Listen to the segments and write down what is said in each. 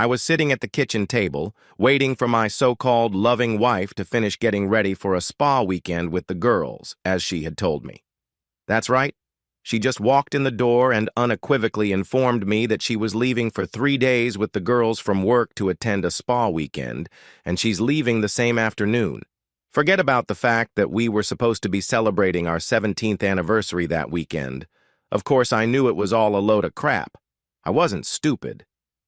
I was sitting at the kitchen table, waiting for my so-called loving wife to finish getting ready for a spa weekend with the girls, as she had told me. That's right. She just walked in the door and unequivocally informed me that she was leaving for 3 days with the girls from work to attend a spa weekend, and she's leaving the same afternoon. Forget about the fact that we were supposed to be celebrating our 17th anniversary that weekend. Of course, I knew it was all a load of crap. I wasn't stupid.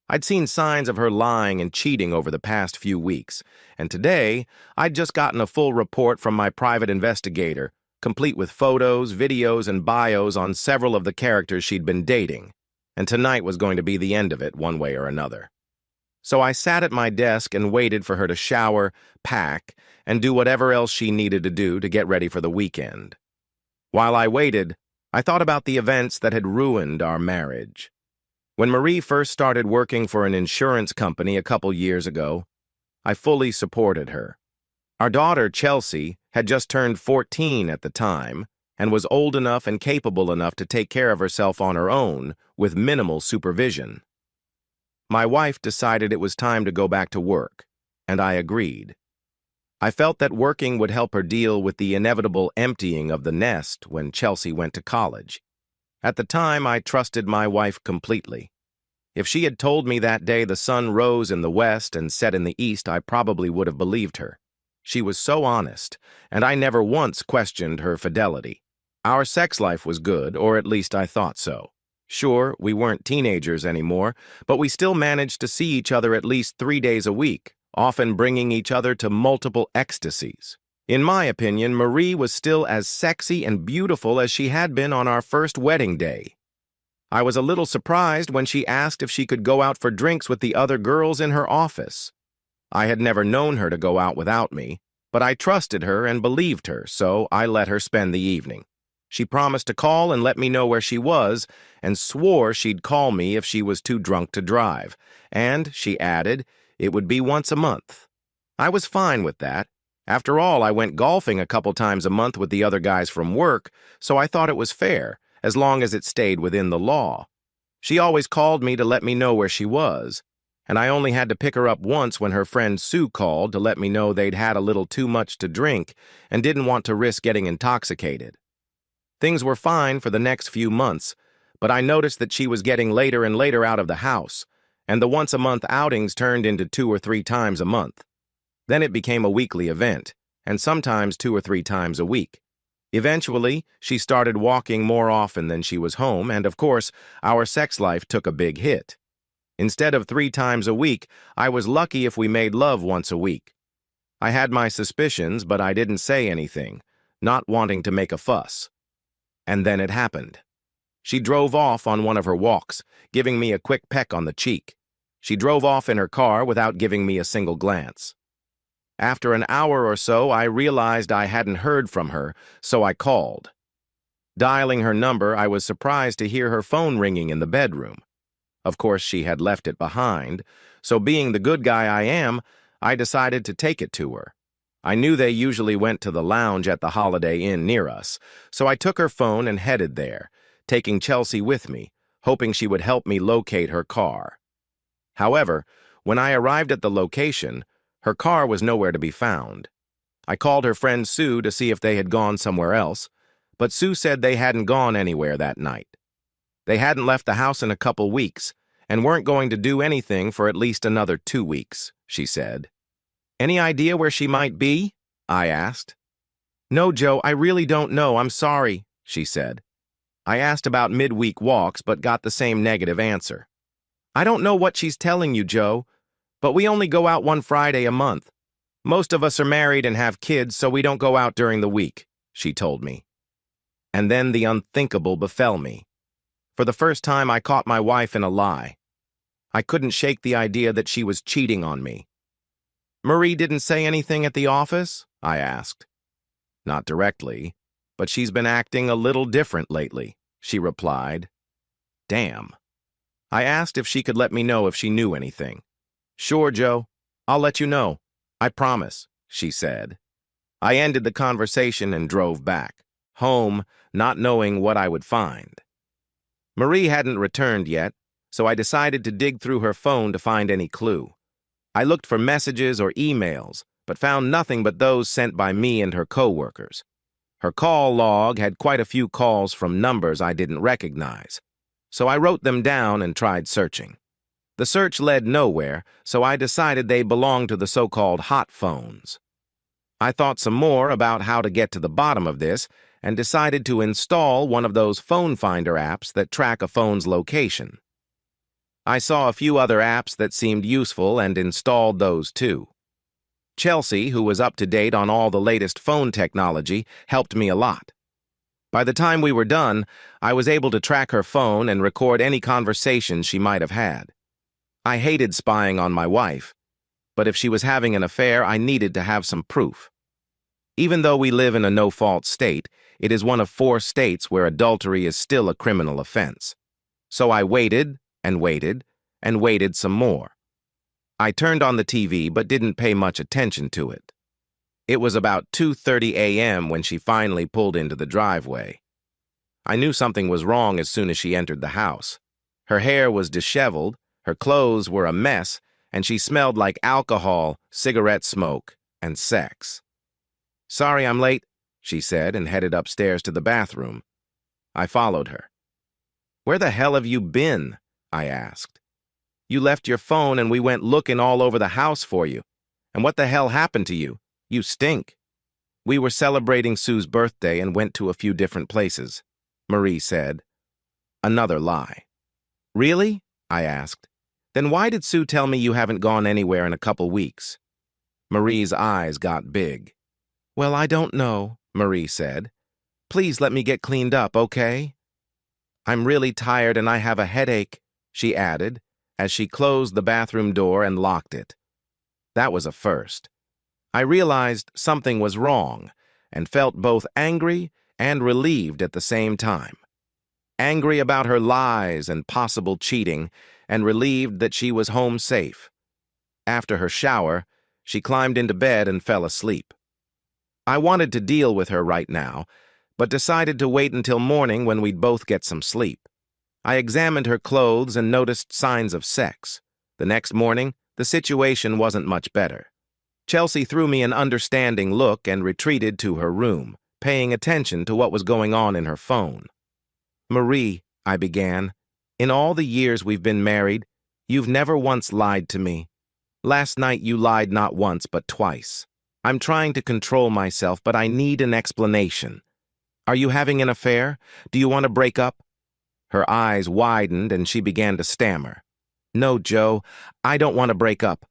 I'd seen signs of her lying and cheating over the past few weeks, and today I'd just gotten a full report from my private investigator, complete with photos, videos, and bios on several of the characters she'd been dating, and tonight was going to be the end of it one way or another. So I sat at my desk and waited for her to shower, pack, and do whatever else she needed to do to get ready for the weekend. While I waited, I thought about the events that had ruined our marriage. When Marie first started working for an insurance company a couple years ago, I fully supported her. Our daughter, Chelsea, had just turned 14 at the time and was old enough and capable enough to take care of herself on her own with minimal supervision. My wife decided it was time to go back to work, and I agreed. I felt that working would help her deal with the inevitable emptying of the nest when Chelsea went to college. At the time, I trusted my wife completely. If she had told me that day the sun rose in the west and set in the east, I probably would have believed her. She was so honest, and I never once questioned her fidelity. Our sex life was good, or at least I thought so. Sure, we weren't teenagers anymore, but we still managed to see each other at least 3 days a week, often bringing each other to multiple ecstasies. In my opinion, Marie was still as sexy and beautiful as she had been on our first wedding day. I was a little surprised when she asked if she could go out for drinks with the other girls in her office. I had never known her to go out without me, but I trusted her and believed her, so I let her spend the evening. She promised to call and let me know where she was, and swore she'd call me if she was too drunk to drive, and, she added, it would be once a month. I was fine with that. After all, I went golfing a couple times a month with the other guys from work, so I thought it was fair, as long as it stayed within the law. She always called me to let me know where she was, and I only had to pick her up once when her friend Sue called to let me know they'd had a little too much to drink and didn't want to risk getting intoxicated. Things were fine for the next few months, but I noticed that she was getting later and later out of the house, and the once-a-month outings turned into 2 or 3 times a month. Then it became a weekly event, and sometimes 2 or 3 times a week. Eventually, she started walking more often than she was home, and of course, our sex life took a big hit. Instead of 3 times a week, I was lucky if we made love once a week. I had my suspicions, but I didn't say anything, not wanting to make a fuss. And then it happened. She drove off on one of her walks, giving me a quick peck on the cheek. She drove off in her car without giving me a single glance. After an hour or so, I realized I hadn't heard from her, so I called. Dialing her number, I was surprised to hear her phone ringing in the bedroom. Of course, she had left it behind, so being the good guy I am, I decided to take it to her. I knew they usually went to the lounge at the Holiday Inn near us, so I took her phone and headed there, taking Chelsea with me, hoping she would help me locate her car. However, when I arrived at the location, her car was nowhere to be found. I called her friend Sue to see if they had gone somewhere else, but Sue said they hadn't gone anywhere that night. They hadn't left the house in a couple weeks, and weren't going to do anything for at least another 2 weeks, she said. Any idea where she might be? I asked. No, Joe, I really don't know, I'm sorry, she said. I asked about midweek walks, but got the same negative answer. I don't know what she's telling you, Joe, but we only go out one Friday a month. Most of us are married and have kids, so we don't go out during the week, she told me. And then the unthinkable befell me. For the first time, I caught my wife in a lie. I couldn't shake the idea that she was cheating on me. Marie didn't say anything at the office? I asked. Not directly, but she's been acting a little different lately, she replied. Damn. I asked if she could let me know if she knew anything. Sure, Joe. I'll let you know. I promise, she said. I ended the conversation and drove back, home, not knowing what I would find. Marie hadn't returned yet, so I decided to dig through her phone to find any clue. I looked for messages or emails, but found nothing but those sent by me and her coworkers. Her call log had quite a few calls from numbers I didn't recognize, so I wrote them down and tried searching. The search led nowhere, so I decided they belonged to the so-called hot phones. I thought some more about how to get to the bottom of this and decided to install one of those phone finder apps that track a phone's location. I saw a few other apps that seemed useful and installed those too. Chelsea, who was up to date on all the latest phone technology, helped me a lot. By the time we were done, I was able to track her phone and record any conversations she might have had. I hated spying on my wife, but if she was having an affair, I needed to have some proof. Even though we live in a no-fault state, it is one of 4 states where adultery is still a criminal offense. So I waited and waited and waited some more. I turned on the TV but didn't pay much attention to it. It was about 2:30 a.m. when she finally pulled into the driveway. I knew something was wrong as soon as she entered the house. Her hair was disheveled, her clothes were a mess, and she smelled like alcohol, cigarette smoke, and sex. "Sorry I'm late," she said and headed upstairs to the bathroom. I followed her. "Where the hell have you been?" I asked. "You left your phone and we went looking all over the house for you. And what the hell happened to you? You stink." "We were celebrating Sue's birthday and went to a few different places," Marie said. Another lie. "Really?" I asked. "Then why did Sue tell me you haven't gone anywhere in a couple weeks?" Marie's eyes got big. "Well, I don't know," Marie said. "Please let me get cleaned up, okay?" "I'm really tired and I have a headache," she added, as she closed the bathroom door and locked it. That was a first. I realized something was wrong and felt both angry and relieved at the same time. Angry about her lies and possible cheating, and relieved that she was home safe. After her shower, she climbed into bed and fell asleep. I wanted to deal with her right now, but decided to wait until morning when we'd both get some sleep. I examined her clothes and noticed signs of sex. The next morning, the situation wasn't much better. Chelsea threw me an understanding look and retreated to her room, paying attention to what was going on in her phone. "Marie," I began, "in all the years we've been married, you've never once lied to me. Last night you lied not once but twice. I'm trying to control myself, but I need an explanation. Are you having an affair? Do you want to break up?" Her eyes widened and she began to stammer. "No, Joe, I don't want to break up.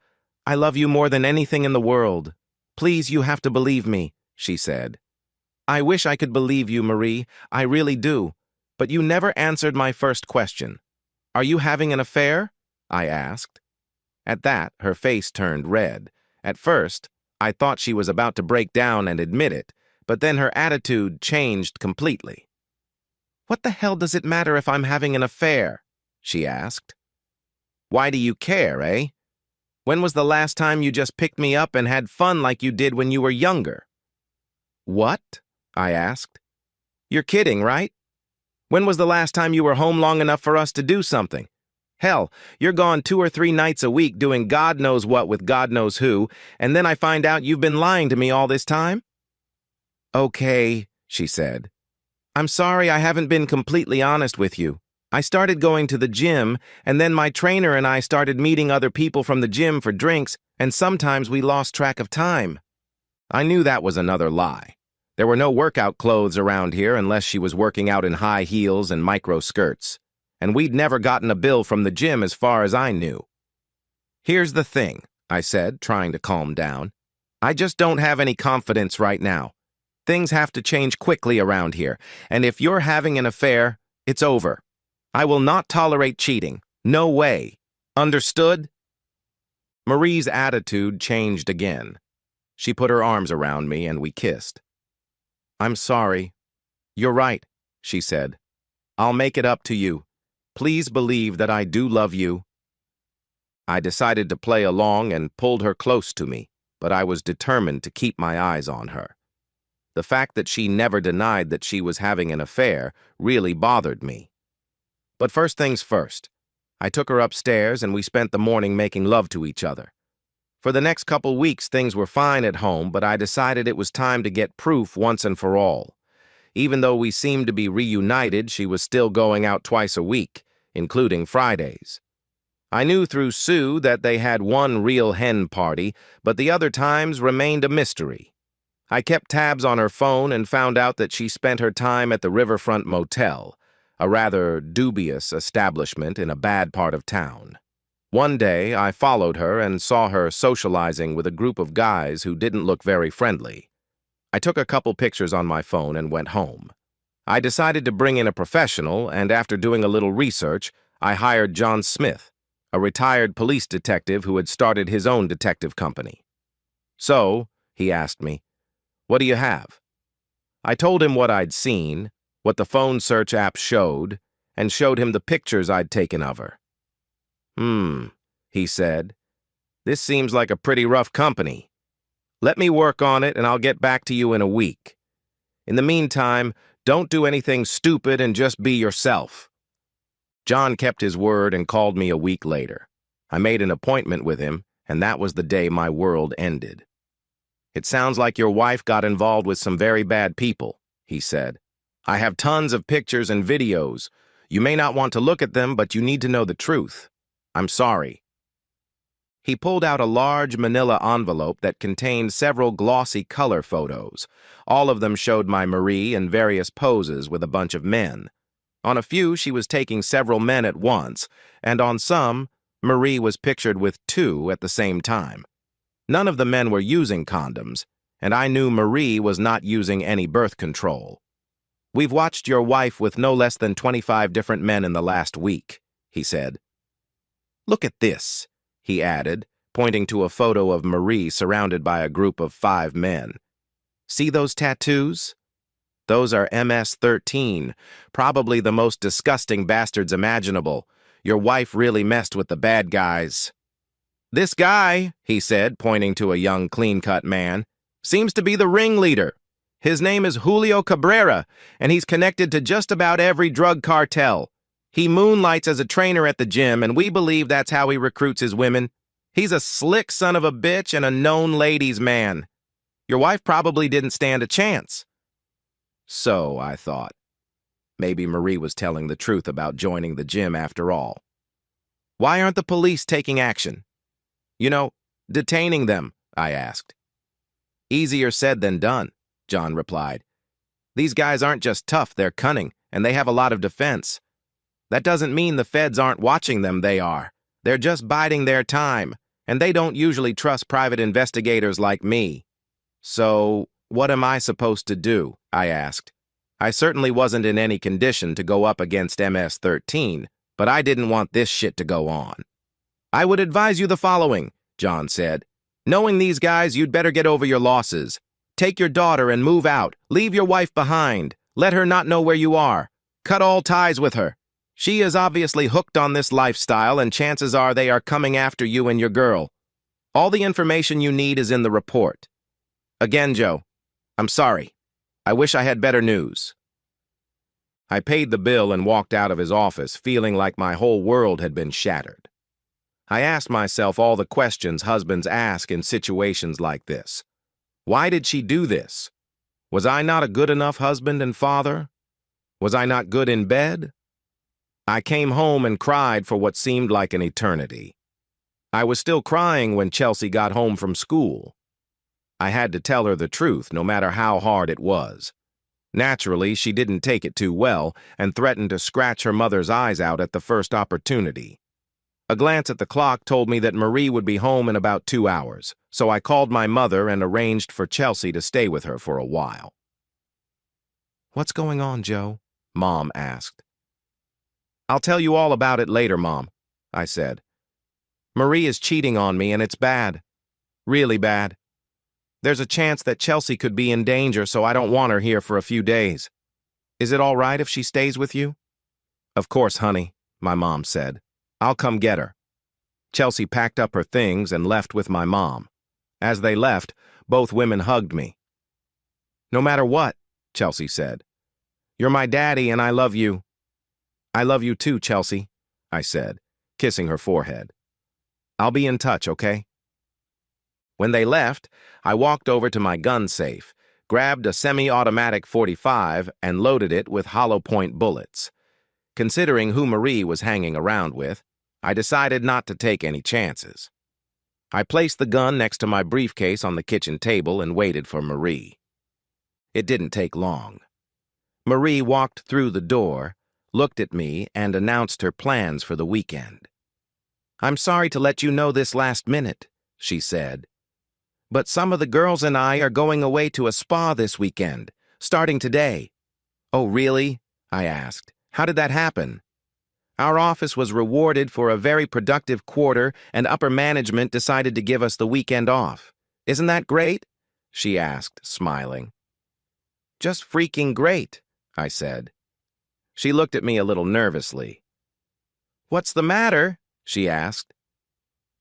I love you more than anything in the world. Please, you have to believe me," she said. "I wish I could believe you, Marie. I really do. But you never answered my first question. Are you having an affair?" I asked. At that, her face turned red. At first, I thought she was about to break down and admit it, but then her attitude changed completely. "What the hell does it matter if I'm having an affair?" she asked. "Why do you care, eh? When was the last time you just picked me up and had fun like you did when you were younger?" "What?" I asked. "You're kidding, right? When was the last time you were home long enough for us to do something? Hell, you're gone 2 or 3 nights a week doing God knows what with God knows who, and then I find out you've been lying to me all this time?" "Okay," she said. "I'm sorry I haven't been completely honest with you. I started going to the gym, and then my trainer and I started meeting other people from the gym for drinks, and sometimes we lost track of time." I knew that was another lie. There were no workout clothes around here unless she was working out in high heels and micro skirts, and we'd never gotten a bill from the gym as far as I knew. "Here's the thing," I said, trying to calm down. "I just don't have any confidence right now. Things have to change quickly around here, and if you're having an affair, it's over. I will not tolerate cheating. No way. Understood?" Marie's attitude changed again. She put her arms around me and we kissed. "I'm sorry. You're right," she said. "I'll make it up to you. Please believe that I do love you." I decided to play along and pulled her close to me, but I was determined to keep my eyes on her. The fact that she never denied that she was having an affair really bothered me. But first things first, I took her upstairs and we spent the morning making love to each other. For the next couple weeks, things were fine at home, but I decided it was time to get proof once and for all. Even though we seemed to be reunited, she was still going out twice a week, including Fridays. I knew through Sue that they had one real hen party, but the other times remained a mystery. I kept tabs on her phone and found out that she spent her time at the Riverfront Motel, a rather dubious establishment in a bad part of town. One day, I followed her and saw her socializing with a group of guys who didn't look very friendly. I took a couple pictures on my phone and went home. I decided to bring in a professional, and after doing a little research, I hired John Smith, a retired police detective who had started his own detective company. "So," he asked me, "what do you have?" I told him what I'd seen, what the phone search app showed, and showed him the pictures I'd taken of her. He said, "This seems like a pretty rough company. Let me work on it and I'll get back to you in a week. In the meantime, don't do anything stupid and just be yourself." John kept his word and called me a week later. I made an appointment with him, and that was the day my world ended. "It sounds like your wife got involved with some very bad people," he said. "I have tons of pictures and videos. You may not want to look at them, but you need to know the truth. I'm sorry." He pulled out a large manila envelope that contained several glossy color photos. All of them showed my Marie in various poses with a bunch of men. On a few, she was taking several men at once, and on some, Marie was pictured with 2 at the same time. None of the men were using condoms, and I knew Marie was not using any birth control. "We've watched your wife with no less than 25 different men in the last week," he said. "Look at this," he added, pointing to a photo of Marie surrounded by a group of 5 men. "See those tattoos? Those are MS-13, probably the most disgusting bastards imaginable. Your wife really messed with the bad guys." "This guy," he said, pointing to a young, clean-cut man, "seems to be the ringleader. His name is Julio Cabrera, and he's connected to just about every drug cartel. He moonlights as a trainer at the gym, and we believe that's how he recruits his women. He's a slick son of a bitch and a known ladies' man. Your wife probably didn't stand a chance." So, I thought, maybe Marie was telling the truth about joining the gym after all. "Why aren't the police taking action? You know, detaining them?" I asked. "Easier said than done," John replied. "These guys aren't just tough, they're cunning, and they have a lot of defense. That doesn't mean the feds aren't watching them, they are. They're just biding their time, and they don't usually trust private investigators like me." "So, what am I supposed to do?" I asked. I certainly wasn't in any condition to go up against MS-13, but I didn't want this shit to go on. "I would advise you the following," John said. "Knowing these guys, you'd better get over your losses. Take your daughter and move out. Leave your wife behind. Let her not know where you are. Cut all ties with her. She is obviously hooked on this lifestyle, and chances are they are coming after you and your girl. All the information you need is in the report. Again, Joe, I'm sorry. I wish I had better news." I paid the bill and walked out of his office, feeling like my whole world had been shattered. I asked myself all the questions husbands ask in situations like this. Why did she do this? Was I not a good enough husband and father? Was I not good in bed? I came home and cried for what seemed like an eternity. I was still crying when Chelsea got home from school. I had to tell her the truth, no matter how hard it was. Naturally, she didn't take it too well and threatened to scratch her mother's eyes out at the first opportunity. A glance at the clock told me that Marie would be home in about 2 hours, so I called my mother and arranged for Chelsea to stay with her for a while. "What's going on, Joe?" Mom asked. "I'll tell you all about it later, Mom," I said. "Marie is cheating on me, and it's bad. Really bad. There's a chance that Chelsea could be in danger, so I don't want her here for a few days. Is it all right if she stays with you?" "Of course, honey," my mom said. "I'll come get her." Chelsea packed up her things and left with my mom. As they left, both women hugged me. "No matter what," Chelsea said. "You're my daddy and I love you." "I love you too, Chelsea," I said, kissing her forehead. "I'll be in touch, okay?" When they left, I walked over to my gun safe, grabbed a semi-automatic .45 and loaded it with hollow point bullets. Considering who Marie was hanging around with, I decided not to take any chances. I placed the gun next to my briefcase on the kitchen table and waited for Marie. It didn't take long. Marie walked through the door, looked at me, and announced her plans for the weekend. "I'm sorry to let you know this last minute," she said, "but some of the girls and I are going away to a spa this weekend, starting today." "Oh, really?" I asked. "How did that happen?" "Our office was rewarded for a very productive quarter and upper management decided to give us the weekend off. Isn't that great?" she asked, smiling. "Just freaking great," I said. She looked at me a little nervously. "What's the matter?" she asked.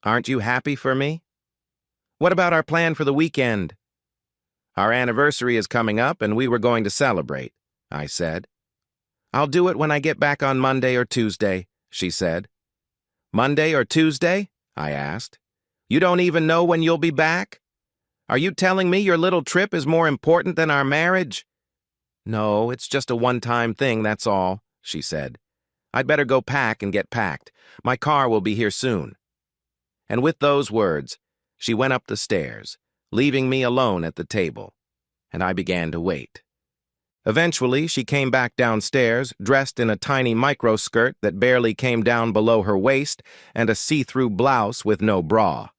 "Aren't you happy for me?" "What about our plan for the weekend?" "Our anniversary is coming up and we were going to celebrate," I said. "I'll do it when I get back on Monday or Tuesday," she said. "Monday or Tuesday?" I asked. "You don't even know when you'll be back? Are you telling me your little trip is more important than our marriage?" "No, it's just a one-time thing, that's all," she said. "I'd better go pack and get packed. My car will be here soon." And with those words, she went up the stairs, leaving me alone at the table, and I began to wait. Eventually, she came back downstairs, dressed in a tiny micro-skirt that barely came down below her waist and a see-through blouse with no bra.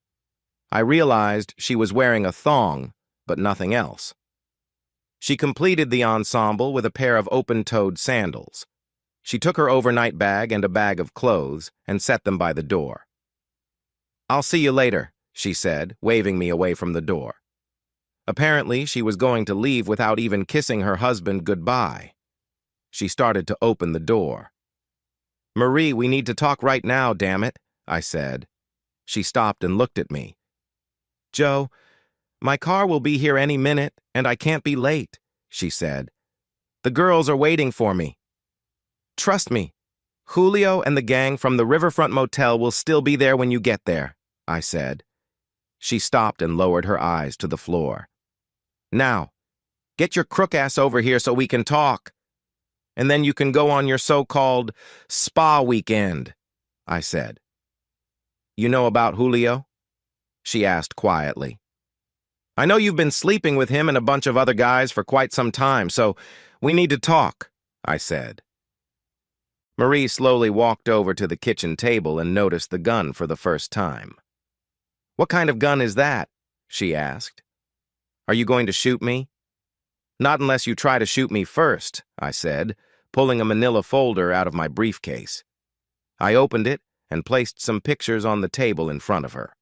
I realized she was wearing a thong, but nothing else. She completed the ensemble with a pair of open-toed sandals. She took her overnight bag and a bag of clothes and set them by the door. "I'll see you later," she said, waving me away from the door. Apparently, she was going to leave without even kissing her husband goodbye. She started to open the door. "Marie, we need to talk right now, damn it," I said. She stopped and looked at me. "Joe, my car will be here any minute, and I can't be late," she said. "The girls are waiting for me." "Trust me, Julio and the gang from the Riverfront Motel will still be there when you get there," I said. She stopped and lowered her eyes to the floor. "Now, get your crook ass over here so we can talk. And then you can go on your so-called spa weekend," I said. "You know about Julio?" she asked quietly. "I know you've been sleeping with him and a bunch of other guys for quite some time, so we need to talk," I said. Marie slowly walked over to the kitchen table and noticed the gun for the first time. "What kind of gun is that?" she asked. "Are you going to shoot me?" "Not unless you try to shoot me first," I said, pulling a manila folder out of my briefcase. I opened it and placed some pictures on the table in front of her.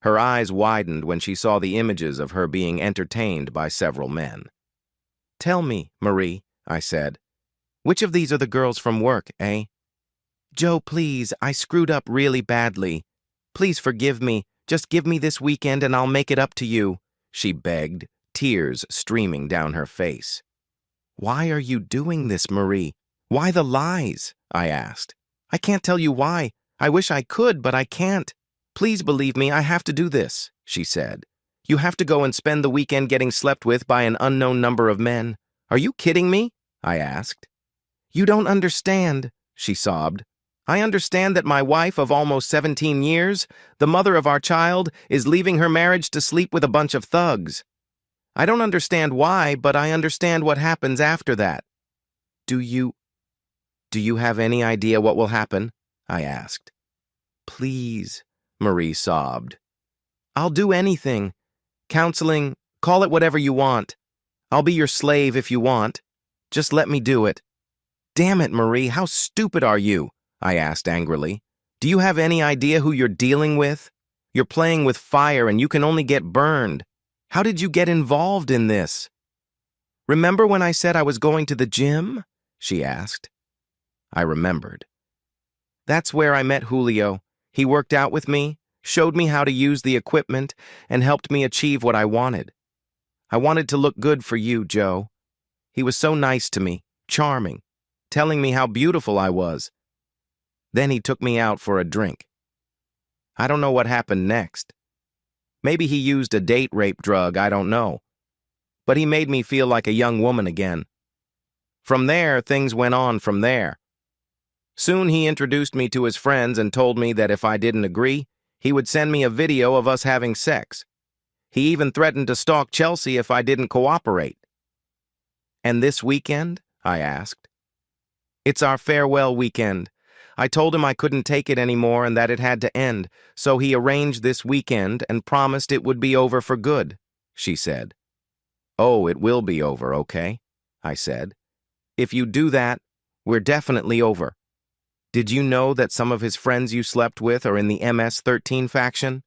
Her eyes widened when she saw the images of her being entertained by several men. "Tell me, Marie," I said, "which of these are the girls from work, eh?" "Joe, please, I screwed up really badly. Please forgive me. Just give me this weekend and I'll make it up to you," she begged, tears streaming down her face. "Why are you doing this, Marie? Why the lies?" I asked. "I can't tell you why. I wish I could, but I can't. Please believe me, I have to do this," she said. "You have to go and spend the weekend getting slept with by an unknown number of men. Are you kidding me?" I asked. "You don't understand," she sobbed. "I understand that my wife of almost 17 years, the mother of our child, is leaving her marriage to sleep with a bunch of thugs. I don't understand why, but I understand what happens after that." Do you have any idea what will happen?" I asked. "Please," Marie sobbed. "I'll do anything. Counseling, call it whatever you want. I'll be your slave if you want. Just let me do it." "Damn it, Marie, how stupid are you?" I asked angrily. "Do you have any idea who you're dealing with? You're playing with fire and you can only get burned. How did you get involved in this?" "Remember when I said I was going to the gym?" she asked. I remembered. "That's where I met Julio. He worked out with me, showed me how to use the equipment, and helped me achieve what I wanted. I wanted to look good for you, Joe. He was so nice to me, charming, telling me how beautiful I was. Then he took me out for a drink. I don't know what happened next. Maybe he used a date rape drug, I don't know. But he made me feel like a young woman again. From there, things went on from there. Soon he introduced me to his friends and told me that if I didn't agree, he would send me a video of us having sex. He even threatened to stalk Chelsea if I didn't cooperate. And this weekend? I asked. It's our farewell weekend. I told him I couldn't take it anymore and that it had to end, so he arranged this weekend and promised it would be over for good, she said. Oh, it will be over, okay? I said. If you do that, we're definitely over. Did you know that some of his friends you slept with are in the MS-13 faction?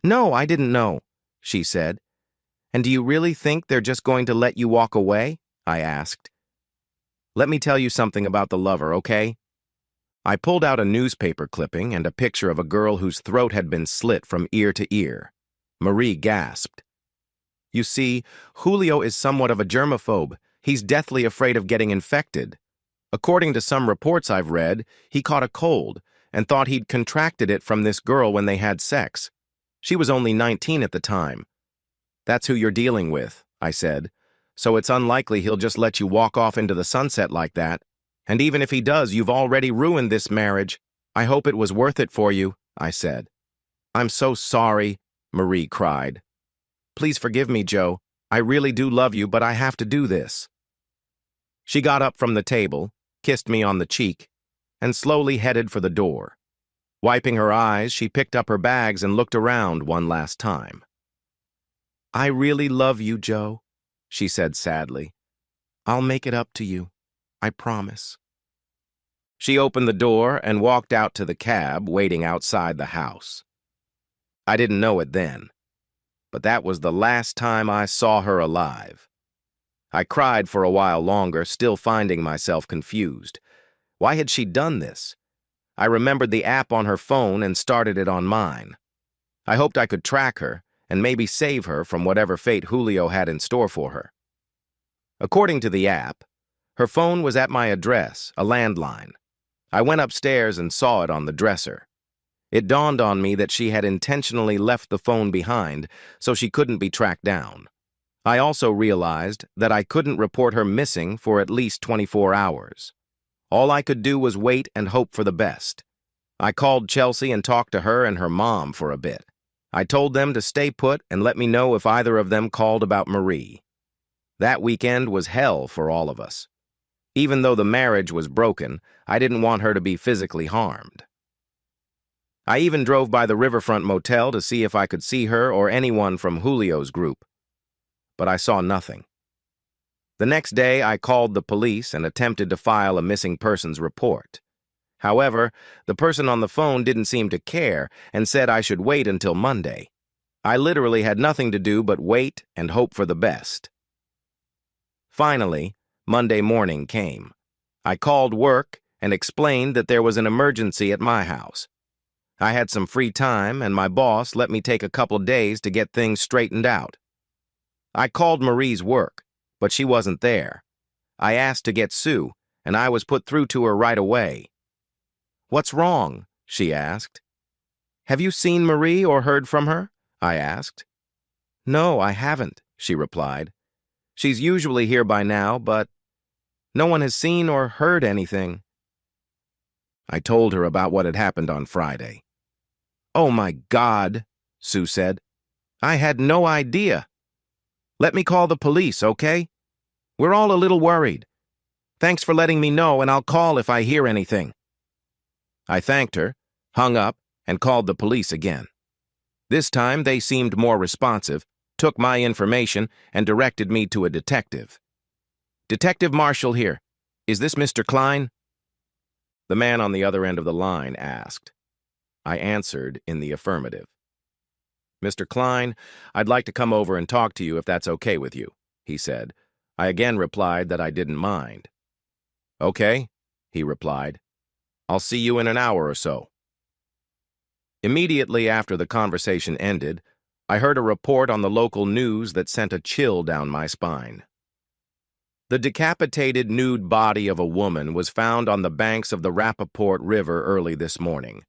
No, I didn't know, she said. And do you really think they're just going to let you walk away? I asked. Let me tell you something about the lover, okay? I pulled out a newspaper clipping and a picture of a girl whose throat had been slit from ear to ear. Marie gasped. You see, Julio is somewhat of a germaphobe. He's deathly afraid of getting infected. According to some reports I've read, he caught a cold and thought he'd contracted it from this girl when they had sex. She was only 19 at the time. That's who you're dealing with, I said. So it's unlikely he'll just let you walk off into the sunset like that. And even if he does, you've already ruined this marriage. I hope it was worth it for you, I said. I'm so sorry, Marie cried. Please forgive me, Joe. I really do love you, but I have to do this. She got up from the table, kissed me on the cheek, and slowly headed for the door. Wiping her eyes, she picked up her bags and looked around one last time. I really love you, Joe, she said sadly. I'll make it up to you. I promise. She opened the door and walked out to the cab waiting outside the house. I didn't know it then, but that was the last time I saw her alive. I cried for a while longer, still finding myself confused. Why had she done this? I remembered the app on her phone and started it on mine. I hoped I could track her and maybe save her from whatever fate Julio had in store for her. According to the app, her phone was at my address, a landline. I went upstairs and saw it on the dresser. It dawned on me that she had intentionally left the phone behind so she couldn't be tracked down. I also realized that I couldn't report her missing for at least 24 hours. All I could do was wait and hope for the best. I called Chelsea and talked to her and her mom for a bit. I told them to stay put and let me know if either of them called about Marie. That weekend was hell for all of us. Even though the marriage was broken, I didn't want her to be physically harmed. I even drove by the Riverfront Motel to see if I could see her or anyone from Julio's group. But I saw nothing. The next day, I called the police and attempted to file a missing persons report. However, the person on the phone didn't seem to care and said I should wait until Monday. I literally had nothing to do but wait and hope for the best. Finally, Monday morning came. I called work and explained that there was an emergency at my house. I had some free time and my boss let me take a couple days to get things straightened out. I called Marie's work, but she wasn't there. I asked to get Sue, and I was put through to her right away. What's wrong? She asked. Have you seen Marie or heard from her? I asked. No, I haven't, she replied. She's usually here by now, but no one has seen or heard anything. I told her about what had happened on Friday. Oh my God, Sue said. I had no idea. Let me call the police, okay? We're all a little worried. Thanks for letting me know, and I'll call if I hear anything. I thanked her, hung up, and called the police again. This time they seemed more responsive, took my information, and directed me to a detective. Detective Marshall here. Is this Mr. Klein? The man on the other end of the line asked. I answered in the affirmative. Mr. Klein, I'd like to come over and talk to you if that's okay with you, he said. I again replied that I didn't mind. Okay, he replied. I'll see you in an hour or so. Immediately after the conversation ended, I heard a report on the local news that sent a chill down my spine. The decapitated nude body of a woman was found on the banks of the Rappaport River early this morning.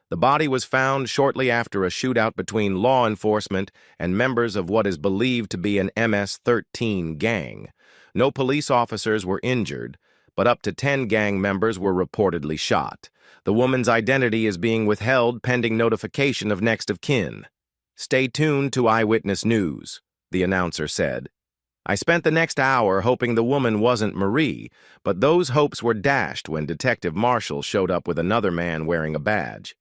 The body was found shortly after a shootout between law enforcement and members of what is believed to be an MS-13 gang. No police officers were injured, but up to 10 gang members were reportedly shot. The woman's identity is being withheld pending notification of next of kin. Stay tuned to Eyewitness News, the announcer said. I spent the next hour hoping the woman wasn't Marie, but those hopes were dashed when Detective Marshall showed up with another man wearing a badge.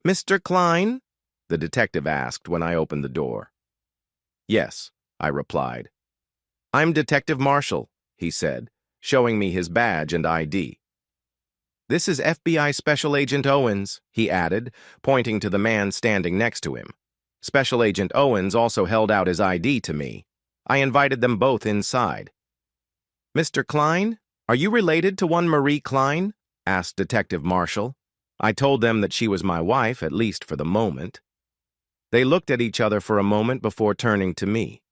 "Mr. Klein?" the detective asked when I opened the door. "Yes," I replied. "I'm Detective Marshall," he said, showing me his badge and ID. "This is FBI Special Agent Owens," he added, pointing to the man standing next to him. Special Agent Owens also held out his ID to me. I invited them both inside. "Mr. Klein, are you related to one Marie Klein?" asked Detective Marshall. I told them that she was my wife, at least for the moment. They looked at each other for a moment before turning to me.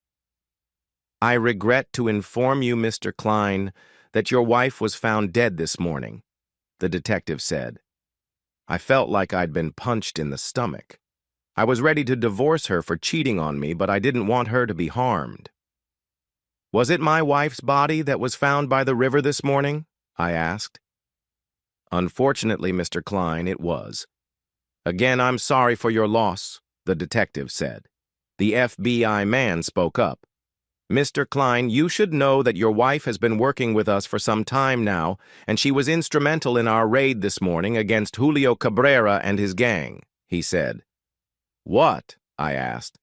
"I regret to inform you, Mr. Klein, that your wife was found dead this morning," the detective said. I felt like I'd been punched in the stomach. I was ready to divorce her for cheating on me, but I didn't want her to be harmed. "Was it my wife's body that was found by the river this morning?" I asked. "Unfortunately, Mr. Klein, it was." "Again, I'm sorry for your loss," the detective said. The FBI man spoke up. "Mr. Klein, you should know that your wife has been working with us for some time now, and she was instrumental in our raid this morning against Julio Cabrera and his gang," he said. "What?" I asked.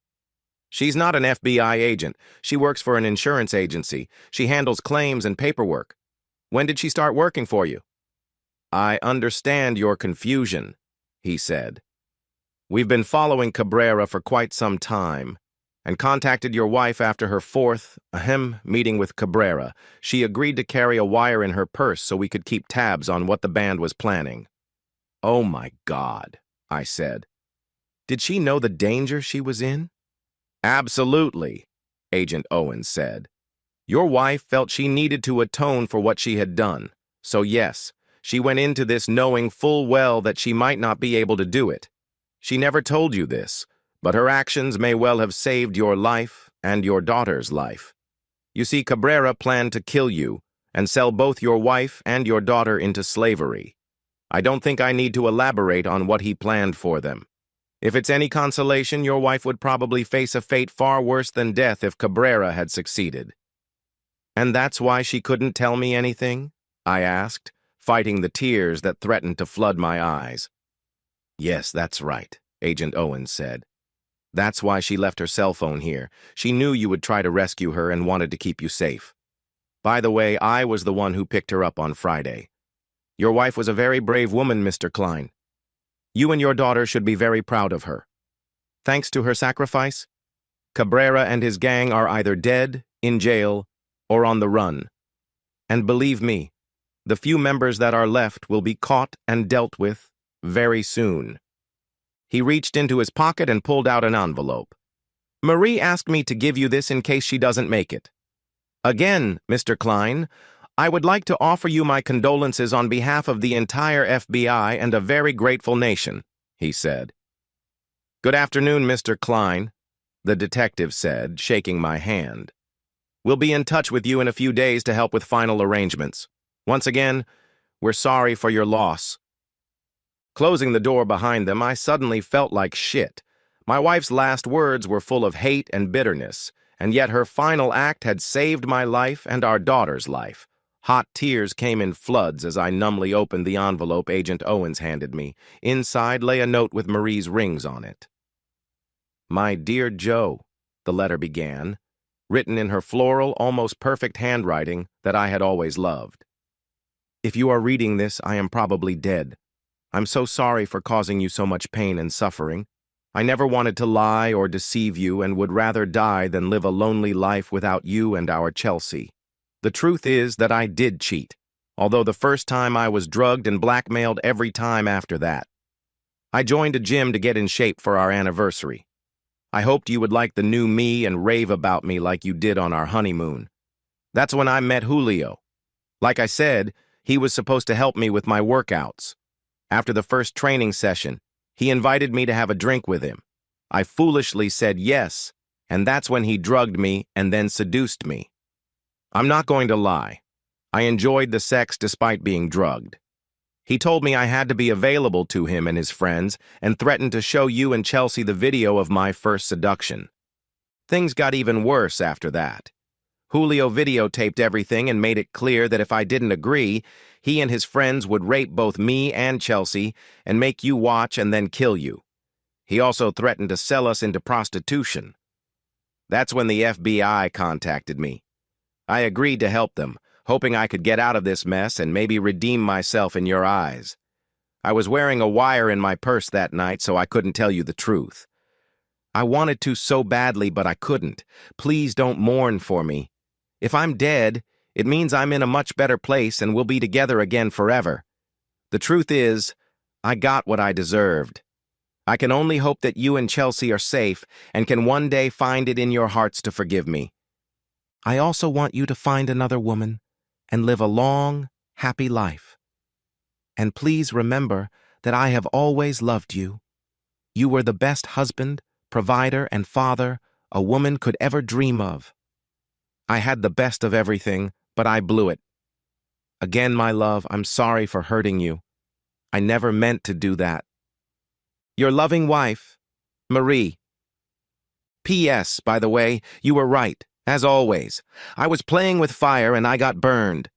"She's not an FBI agent. She works for an insurance agency. She handles claims and paperwork. When did she start working for you?" "I understand your confusion," he said. "We've been following Cabrera for quite some time and contacted your wife after her fourth meeting with Cabrera. She agreed to carry a wire in her purse so we could keep tabs on what the band was planning." "Oh my God," I said. "Did she know the danger she was in?" "Absolutely," Agent Owens said. "Your wife felt she needed to atone for what she had done. So yes, she went into this knowing full well that she might not be able to do it. She never told you this, but her actions may well have saved your life and your daughter's life. You see, Cabrera planned to kill you and sell both your wife and your daughter into slavery. I don't think I need to elaborate on what he planned for them. If it's any consolation, your wife would probably face a fate far worse than death if Cabrera had succeeded." "And that's why she couldn't tell me anything?" I asked, fighting the tears that threatened to flood my eyes. "Yes, that's right," Agent Owens said. "That's why she left her cell phone here. She knew you would try to rescue her and wanted to keep you safe. By the way, I was the one who picked her up on Friday. Your wife was a very brave woman, Mr. Klein. You and your daughter should be very proud of her. Thanks to her sacrifice, Cabrera and his gang are either dead, in jail, or on the run. And believe me, the few members that are left will be caught and dealt with very soon." He reached into his pocket and pulled out an envelope. "Marie asked me to give you this in case she doesn't make it. Again, Mr. Klein, I would like to offer you my condolences on behalf of the entire FBI and a very grateful nation," he said. "Good afternoon, Mr. Klein," the detective said, shaking my hand. "We'll be in touch with you in a few days to help with final arrangements. Once again, we're sorry for your loss." Closing the door behind them, I suddenly felt like shit. My wife's last words were full of hate and bitterness, and yet her final act had saved my life and our daughter's life. Hot tears came in floods as I numbly opened the envelope Agent Owens handed me. Inside lay a note with Marie's rings on it. "My dear Joe," the letter began, written in her floral, almost perfect handwriting that I had always loved. "If you are reading this, I am probably dead. I'm so sorry for causing you so much pain and suffering. I never wanted to lie or deceive you and would rather die than live a lonely life without you and our Chelsea. The truth is that I did cheat, although the first time I was drugged and blackmailed every time after that. I joined a gym to get in shape for our anniversary. I hoped you would like the new me and rave about me like you did on our honeymoon. That's when I met Julio. Like I said, he was supposed to help me with my workouts. After the first training session, he invited me to have a drink with him. I foolishly said yes, and that's when he drugged me and then seduced me. I'm not going to lie. I enjoyed the sex despite being drugged. He told me I had to be available to him and his friends and threatened to show you and Chelsea the video of my first seduction. Things got even worse after that. Julio videotaped everything and made it clear that if I didn't agree, he and his friends would rape both me and Chelsea and make you watch and then kill you. He also threatened to sell us into prostitution. That's when the FBI contacted me. I agreed to help them, hoping I could get out of this mess and maybe redeem myself in your eyes. I was wearing a wire in my purse that night, so I couldn't tell you the truth. I wanted to so badly, but I couldn't. Please don't mourn for me. If I'm dead, it means I'm in a much better place and we'll be together again forever. The truth is, I got what I deserved. I can only hope that you and Chelsea are safe and can one day find it in your hearts to forgive me. I also want you to find another woman and live a long, happy life. And please remember that I have always loved you. You were the best husband, provider, and father a woman could ever dream of. I had the best of everything, but I blew it. Again, my love, I'm sorry for hurting you. I never meant to do that. Your loving wife, Marie. P.S. By the way, you were right, as always. I was playing with fire and I got burned.